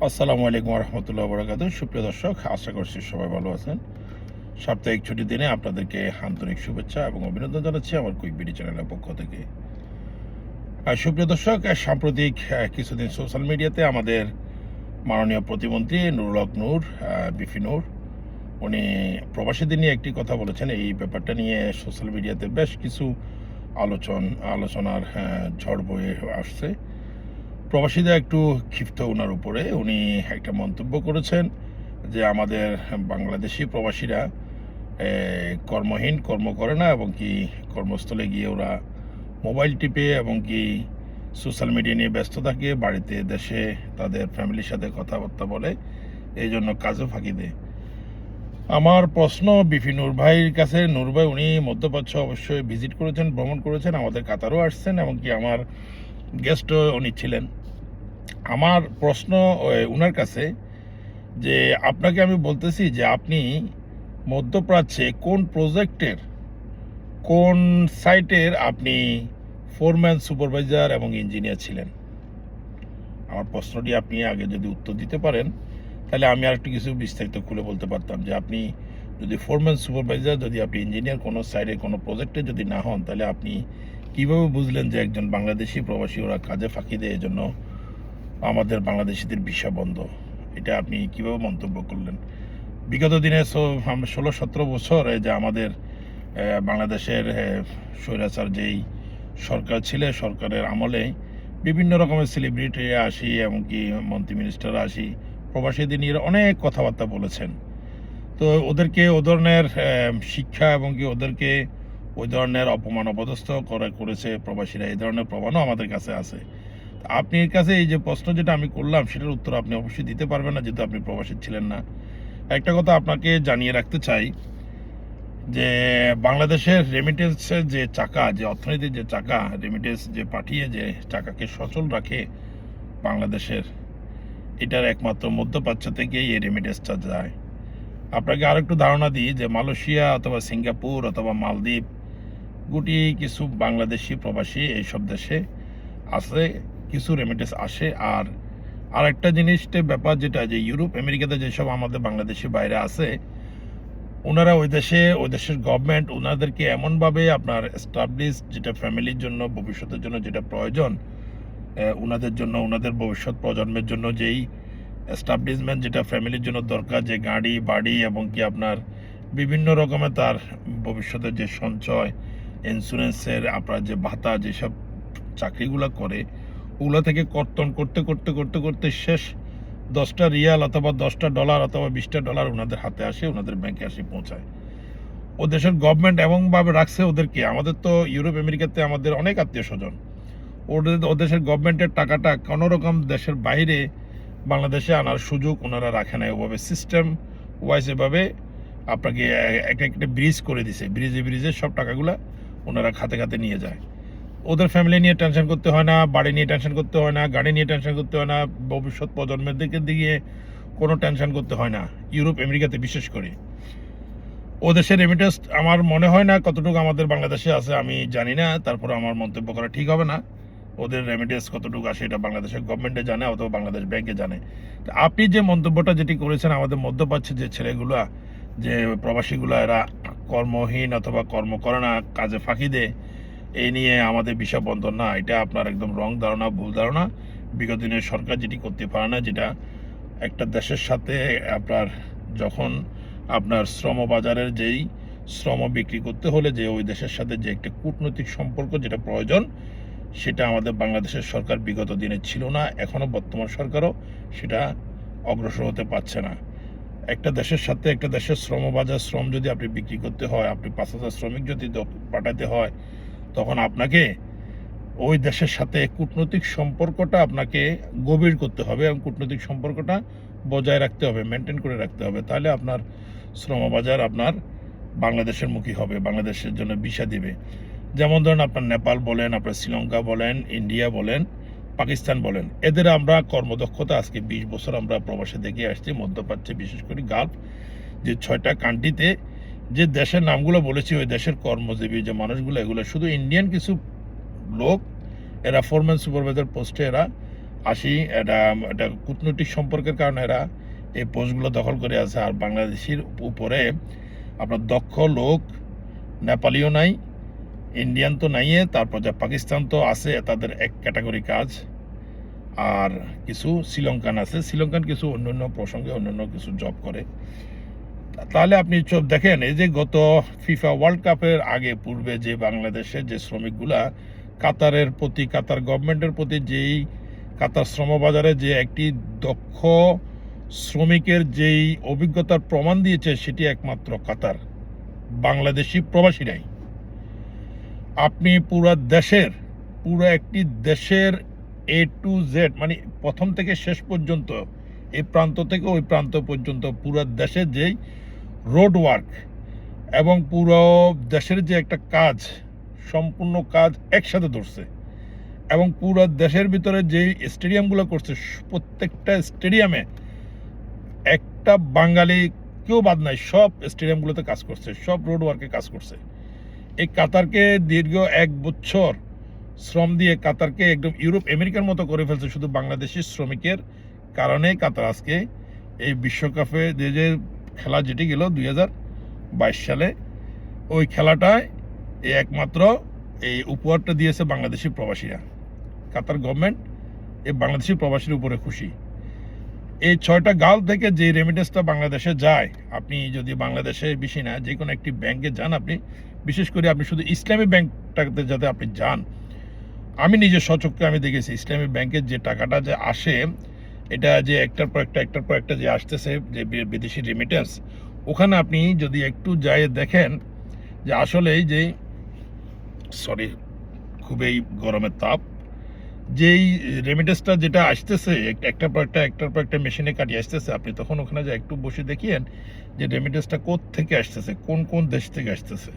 আসসালামু আলাইকুম রহমতুল্লাহ বরকাত। সুপ্রিয় দর্শক, আশা করছি সবাই ভালো আছেন। সাপ্তাহিক ছুটির দিনে আপনাদেরকে আন্তরিক শুভেচ্ছা এবং অভিনন্দন জানাচ্ছি আমার কুইক বিডি চ্যানেলের পক্ষ থেকে। সুপ্রিয় দর্শক, সাম্প্রতিক কিছুদিন সোশ্যাল মিডিয়াতে আমাদের মাননীয় প্রতিমন্ত্রী নুরুল হক নূর, বিপি নূর, উনি প্রবাসীদের নিয়ে একটি কথা বলেছেন। এই ব্যাপারটা নিয়ে সোশ্যাল মিডিয়াতে বেশ কিছু আলোচনার ঝড় বয়ে আসছে। প্রবাসীরা একটু ক্ষিপ্ত ওনার উপরে। উনি একটা মন্তব্য করেছেন যে আমাদের বাংলাদেশি প্রবাসীরা কর্মহীন, কর্ম করে না, এবং কি কর্মস্থলে গিয়ে ওরা মোবাইল টিপে এবং কি সোশ্যাল মিডিয়া নিয়ে ব্যস্ত থাকে, বাড়িতে দেশে তাদের ফ্যামিলির সাথে কথাবার্তা বলে, এই জন্য কাজও ফাঁকি দেয়। আমার প্রশ্ন বিপি নূর ভাইয়ের কাছে, নূর ভাই উনি মধ্যপ্রাচ্য অবশ্যই ভিজিট করেছেন, ভ্রমণ করেছেন, আমাদের কাতারও আসছেন, এমনকি আমার গেস্টও উনি ছিলেন। আমার প্রশ্ন উনার কাছে যে আপনাকে আমি বলতেছি যে আপনি মধ্যপ্রাচ্যে কোন প্রজেক্টের, কোন সাইটের আপনি ফোরম্যান, সুপারভাইজার এবং ইঞ্জিনিয়ার ছিলেন? আমার প্রশ্নটি আপনি আগে যদি উত্তর দিতে পারেন তাহলে আমি আর একটু কিছু বিস্তারিত খুলে বলতে পারতাম যে আপনি যদি ফোরম্যান, সুপারভাইজার, যদি আপনি ইঞ্জিনিয়ার কোনো সাইডে কোনো প্রজেক্টে যদি না হন, তাহলে আপনি কিভাবে বুঝলেন যে একজন বাংলাদেশি প্রবাসী ওরা কাজে ফাঁকি দেয়, এজন্য আমাদের বাংলাদেশিদের ভিসা বন্ধ? এটা আপনি কিভাবে মন্তব্য করলেন? বিগত দিনে 16-17 বছর যে আমাদের বাংলাদেশের স্বৈরাচার যেই সরকার ছিল, সরকারের আমলে বিভিন্ন রকমের সেলিব্রিটিরা আসি, এমনকি মন্ত্রী মিনিস্টাররা আসি, প্রবাসীদের নিয়ে অনেক কথাবার্তা বলেছেন। তো ওদেরকে ও ধরনের শিক্ষা এবং কি ওদেরকে ওই ধরনের অপমান অপদস্থ করেছে প্রবাসীরা, এই ধরনের প্রমাণও আমাদের কাছে আছে। আপনি এর কাছে এই যে প্রশ্ন যেটা আমি করলাম, সেটার উত্তর আপনি অবশ্যই দিতে পারবেন না, যেহেতু আপনি প্রবাসী ছিলেন না। একটা কথা আপনাকে জানিয়ে রাখতে চাই যে বাংলাদেশের রেমিটেন্সের যে চাকা, যে অর্থনীতির যে চাকা, রেমিটেন্স যে পাঠিয়ে যে চাকাকে সচল রাখে বাংলাদেশের, এটার একমাত্র মধ্যপ্রাচ্য থেকেই এই রেমিটেন্সটা যায়। আপনাকে আর একটু ধারণা দিই যে মালয়েশিয়া অথবা সিঙ্গাপুর অথবা মালদ্বীপ, গুটি কিছু বাংলাদেশি প্রবাসী এইসব দেশে আছে, কিছু রেমিটেন্স আসে। আর আরেকটা জিনিসটা ব্যাপার যেটা, যে ইউরোপ আমেরিকাতে যেসব আমাদের বাংলাদেশি বাইরে আছে, ওনারা ওই দেশের গভর্নমেন্ট ওনাদেরকে এমনভাবে আপনার এস্টাবলিশ, যেটা ফ্যামিলির জন্য ভবিষ্যতের জন্য যেটা প্রয়োজন, ওনাদের জন্য, ওনাদের ভবিষ্যৎ প্রজন্মের জন্য যেই এস্টাবলিশমেন্ট যেটা ফ্যামিলির জন্য দরকার, যে গাড়ি বাড়ি এবং কি আপনার বিভিন্ন রকমের তার ভবিষ্যতের যে সঞ্চয়, ইন্স্যুরেন্সের আপনার যে ভাতা, যেসব চাকরিগুলো করে, ওগুলো থেকে কর্তন করতে করতে করতে করতে শেষ 10টা রিয়াল অথবা 10টা ডলার অথবা 20টা ডলার ওনাদের হাতে আসে, ওনাদের ব্যাংকে আসে পৌঁছায়। ও দেশের গভর্নমেন্ট এমনভাবে রাখছে ওদেরকে, আমাদের তো ইউরোপ আমেরিকাতে আমাদের অনেক আত্মীয় স্বজন, ও দেশের গভর্নমেন্টের টাকাটা কোনো রকম দেশের বাইরে বাংলাদেশে আনার সুযোগ ওনারা রাখে না। ওভাবে সিস্টেম ওয়াইজ এভাবে আপনাকে একটা একটা ব্রিজ করে দিছে, ব্রিজে সব টাকাগুলা ওনারা খাতে খাতে নিয়ে যায়। ওদের ফ্যামিলি নিয়ে টেনশন করতে হয় না, বাড়ি নিয়ে টেনশন করতে হয় না, গাড়ি নিয়ে টেনশন করতে হয় না, ভবিষ্যৎ প্রজন্মের দিকে কোনো টেনশন করতে হয় না। ইউরোপ আমেরিকাতে বিশেষ করে ও দেশের রেমিটেন্স আমার মনে হয় না কতটুকু আমাদের বাংলাদেশে আছে, আমি জানি না, তারপরে আমার মন্তব্য করা ঠিক হবে না। ওদের রেমিটেন্স কতটুকু আসে এটা বাংলাদেশের গভর্নমেন্টে জানে অথবা বাংলাদেশ ব্যাংকে জানে। আপনি যে মন্তব্যটা যেটি করেছেন, আমাদের মধ্যপ্রাচ্যের যে ছেলেগুলা, যে প্রবাসীগুলা, এরা কর্মহীন অথবা কর্ম করে না, কাজে ফাঁকি দেয়, এই নিয়ে আমাদের ভিসা বন্ধ, না, এটা আপনার একদম রং ধারণা, ভুল ধারণা। বিগত দিনের সরকার যেটি করতে পারে না, যেটা একটা দেশের সাথে আপনার যখন আপনার শ্রম বাজারের যেই শ্রম বিক্রি করতে হলে যে ওই দেশের সাথে যে একটা কূটনৈতিক সম্পর্ক যেটা প্রয়োজন, সেটা আমাদের বাংলাদেশের সরকার বিগত দিনে ছিল না, এখনও বর্তমান সরকারও সেটা অগ্রসর হতে পারছে না। একটা দেশের সাথে একটা দেশের শ্রমবাজার, শ্রম যদি আপনি বিক্রি করতে হয়, আপনি 5,000 শ্রমিক যদি পাঠাতে হয়, তখন আপনাকে ওই দেশের সাথে কূটনৈতিক সম্পর্কটা আপনাকে গভীর করতে হবে এবং কূটনৈতিক সম্পর্কটা বজায় রাখতে হবে, মেনটেন করে রাখতে হবে। তাহলে আপনার শ্রমবাজার আপনার বাংলাদেশের মুখী হবে, বাংলাদেশের জন্য ভিসা দিবে। যেমন ধরেন আপনার নেপাল বলেন, আপনার শ্রীলঙ্কা বলেন, ইন্ডিয়া বলেন, পাকিস্তান বলেন, এদের আমরা কর্মদক্ষতা আজকে 20 বছর আমরা প্রবাসে দেখে আসছি। মধ্যপ্রাচ্যে বিশেষ করে গালফ যে 6টা কান্ট্রিতে যে দেশের নামগুলো বলেছি, ওই দেশের কর্মজীবী যে মানুষগুলো, এগুলো শুধু ইন্ডিয়ান কিছু লোক, এরা ফোরম্যান সুপারভাইজার পোস্টে এরা আসি। এটা এটা কূটনৈতিক সম্পর্কের কারণে এরা এই পোস্টগুলো দখল করে আছে। আর বাংলাদেশের উপরে আপনার দক্ষ লোক নেপালিও নাই, ইন্ডিয়ান তো নাইয়ে, তারপর যা পাকিস্তান তো আছে, তাদের এক ক্যাটাগরি কাজ। আর কিছু শ্রীলঙ্কান আছে, শ্রীলঙ্কান কিছু অন্যান্য প্রসঙ্গে অন্যান্য কিছু জব করে। তাহলে আপনি সব দেখেন, এই যে গত ফিফা ওয়ার্ল্ড কাপের আগে পূর্বে যে বাংলাদেশের যে শ্রমিকগুলা কাতারের প্রতি, কাতার গভর্নমেন্টের প্রতি, যেই কাতার শ্রমবাজারে যে একটি দক্ষ শ্রমিকের যেই অভিজ্ঞতার প্রমাণ দিয়েছে, সেটি একমাত্র কাতার, বাংলাদেশি প্রবাসীরাই। আপনি পুরো একটি দেশের A to Z, মানে প্রথম থেকে শেষ পর্যন্ত, এই প্রান্ত থেকে ওই প্রান্ত পর্যন্ত পুরো দেশের যেই রোড ওয়ার্ক এবং পুরো দেশের যে একটা কাজ, সম্পূর্ণ কাজ একসাথে ধরছে। এবং পুরো দেশের ভিতরে যে স্টেডিয়ামগুলো করছে, প্রত্যেকটা স্টেডিয়ামে একটা বাঙালি কেউ বাদ নাই, সব স্টেডিয়ামগুলোতে কাজ করছে, সব রোড ওয়ার্কে কাজ করছে। এই কাতারকে দীর্ঘ 1 বছর শ্রম দিয়ে কাতারকে একদম ইউরোপ আমেরিকার মতো করে ফেলছে শুধু বাংলাদেশি শ্রমিকের কারণে। কাতার আজকে এই বিশ্বকাপে যে খেলা যেটি গেল 2022 সালে, ওই খেলাটায় একমাত্র এই উপহারটা দিয়েছে বাংলাদেশি প্রবাসীরা। কাতার গভর্নমেন্ট এই বাংলাদেশি প্রবাসীর উপরে খুশি। এই 6টা গাল থেকে যে রেমিটেন্সটা বাংলাদেশে যায়, আপনি যদি বাংলাদেশে বেশি না যে কোনো একটি ব্যাংকে যান, আপনি বিশেষ করে আপনি শুধু ইসলামী ব্যাংকটাতে যাতে আপনি যান, আমি নিজে সচক্ষে আমি দেখেছি ইসলামী ব্যাংকের যে টাকাটা যে আসে, এটা যে একটার পর একটা যে আসতেছে, যে বিদেশি রেমিটেন্স, ওখানে আপনি যদি একটু যাই দেখেন যে আসলেই যে খুবই গরমের তাপ, যেই রেমিটেন্সটা যেটা আসতেছে একটার পর একটা মেশিনে কাটিয়ে আসতেছে, আপনি তখন ওখানে যে একটু বসে দেখিয়েন যে রেমিটেন্সটা থেকে আসতেছে, কোন দেশ থেকে আসতেছে।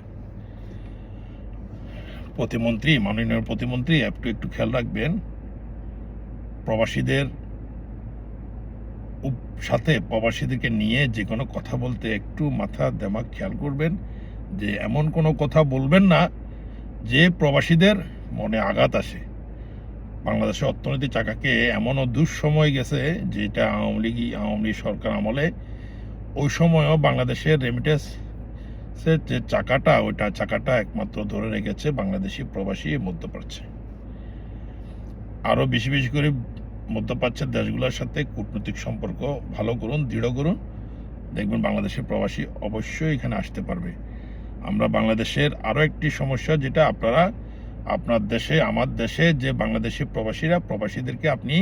প্রতিমন্ত্রী, মাননীয় প্রতিমন্ত্রী একটু খেয়াল রাখবেন, প্রবাসীদের সাথে প্রবাসীদেরকে নিয়ে যে কোনো কথা বলতে একটু মাথা দেমাগ খেয়াল করবেন, যে এমন কোনো কথা বলবেন না যে প্রবাসীদের মনে আঘাত আসে। বাংলাদেশের অর্থনৈতিক চাকাকে এমনও দুঃসময় গেছে, যেটা আওয়ামী লীগ সরকার আমলে, ওই সময়ও বাংলাদেশের রেমিটেন্সের যে চাকাটা একমাত্র ধরে রেখেছে বাংলাদেশি প্রবাসী মধ্যপ্রাচ্যে। আরও বেশি করে মধ্যপ্রাচ্যের দেশগুলোর সাথে কূটনৈতিক সম্পর্ক ভালো করুন, দৃঢ় করুন, দেখবেন বাংলাদেশের প্রবাসী অবশ্যই এখানে আসতে পারবে। আমরা বাংলাদেশের আরও একটি সমস্যা, যেটা আপনার দেশে, আমার দেশে যে বাংলাদেশি প্রবাসীদেরকে আপনি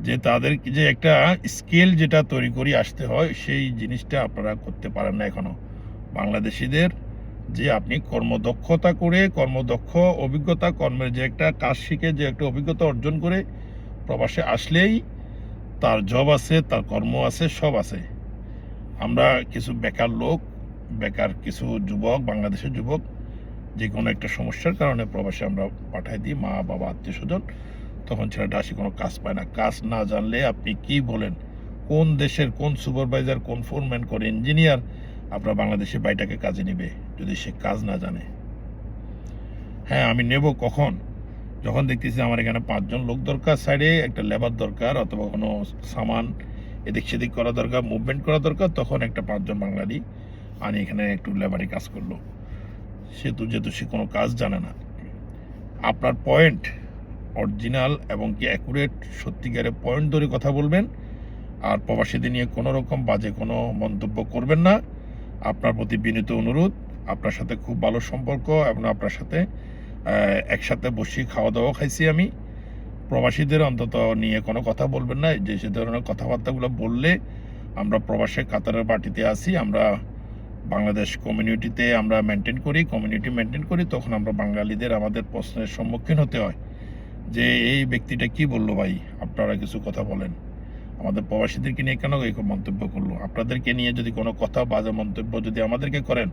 যে তাদের যে একটা স্কিল যেটা তৈরি করে আসতে হয়, সেই জিনিসটা আপনারা করতে পারেন না এখনো। বাংলাদেশিদের যে আপনি কর্মদক্ষ অভিজ্ঞতা, কর্মের যে একটা কাজ শিখে যে একটা অভিজ্ঞতা অর্জন করে প্রবাসে আসলেই তার জব আছে, তার কর্ম আছে, সব আছে। আমরা কিছু বেকার কিছু যুবক, বাংলাদেশের যুবক, যে কোনো একটা সমস্যার কারণে প্রবাসে আমরা পাঠাই দিই, মা বাবা আত্মীয় স্বজন, তখন ছেলেটা আসি কোনো কাজ পায় না। কাজ না জানলে আপনি কি বলেন, কোন দেশের কোন সুপারভাইজার, কোন ফোরম্যান, কোন ইঞ্জিনিয়ার আপনার বাংলাদেশের বাইটাকে কাজে নেবে যদি সে কাজ না জানে? হ্যাঁ, আমি নেব কখন? যখন দেখতেছি আমার এখানে 5 জন লোক দরকার, সাইডে একটা লেবার দরকার, অথবা কোনো সামান এদিক সেদিক করা দরকার, মুভমেন্ট করা দরকার, তখন একটা 5 জন বাঙালি আনি এখানে একটু লেবারি কাজ করলো। যেহেতু সে কোনো কাজ জানে না। আপনার পয়েন্ট অরিজিনাল এবং কি অ্যাকুরেট, সত্যিকারের পয়েন্ট ধরে কথা বলবেন, আর প্রবাসীদের নিয়ে কোনো রকম বাজে কোনো মন্তব্য করবেন না। আপনার প্রতি বিনীত অনুরোধ, আপনার সাথে খুব ভালো সম্পর্ক, এবং আপনার সাথে একসাথে বসে খাওয়া দাওয়া খাইছি আমি। প্রবাসীদের অন্তত নিয়ে কোনো কথা বলবেন না, যে সে ধরনের কথাবার্তাগুলো বললে আমরা প্রবাসে কাতারের পার্টিতে আসি, আমরা বাংলাদেশ কমিউনিটি মেনটেন করি, তখন আমরা বাঙালিদের আমাদের প্রশ্নের সম্মুখীন হতে হয় যে এই ব্যক্তিটা কি বললো, ভাই আপনারা কিছু কথা বলেন, আমাদের প্রবাসীদেরকে নিয়ে কেন এই মন্তব্য করলো? আপনাদেরকে নিয়ে যদি কোনো কথা, বাজে মন্তব্য যদি আমাদেরকে করেন,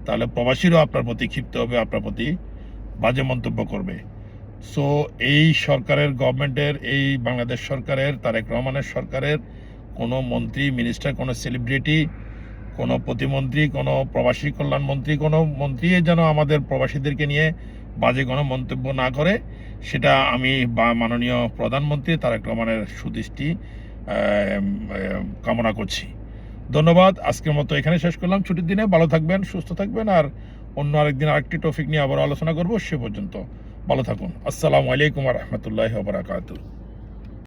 তাহলে প্রবাসীরাও আপনার প্রতি ক্ষিপ্ত হবে, আপনার প্রতি বাজে মন্তব্য করবে। সো এই সরকারের, গভর্নমেন্টের, এই বাংলাদেশ সরকারের, তারেক রহমানের সরকারের কোনো মন্ত্রী, মিনিস্টার, কোনো সেলিব্রিটি, কোনো প্রতিমন্ত্রী, কোনো প্রবাসী কল্যাণ মন্ত্রী, কোনো মন্ত্রী যেন আমাদের প্রবাসীদেরকে নিয়ে বাজে কোনো মন্তব্য না করে, সেটা আমি বা মাননীয় প্রধানমন্ত্রী তারেক রহমানের সুদৃষ্টি কামনা করছি। ধন্যবাদ। আজকের মতো এখানে শেষ করলাম। ছুটির দিনে ভালো থাকবেন, সুস্থ থাকবেন, আর অন্য আরেকদিন আরেকটি টপিক নিয়ে আবার আলোচনা করবো। সে পর্যন্ত ভালো থাকুন। আসসালামু আলাইকুম ওয়া রাহমাতুল্লাহি ওয়া বারাকাতুহু।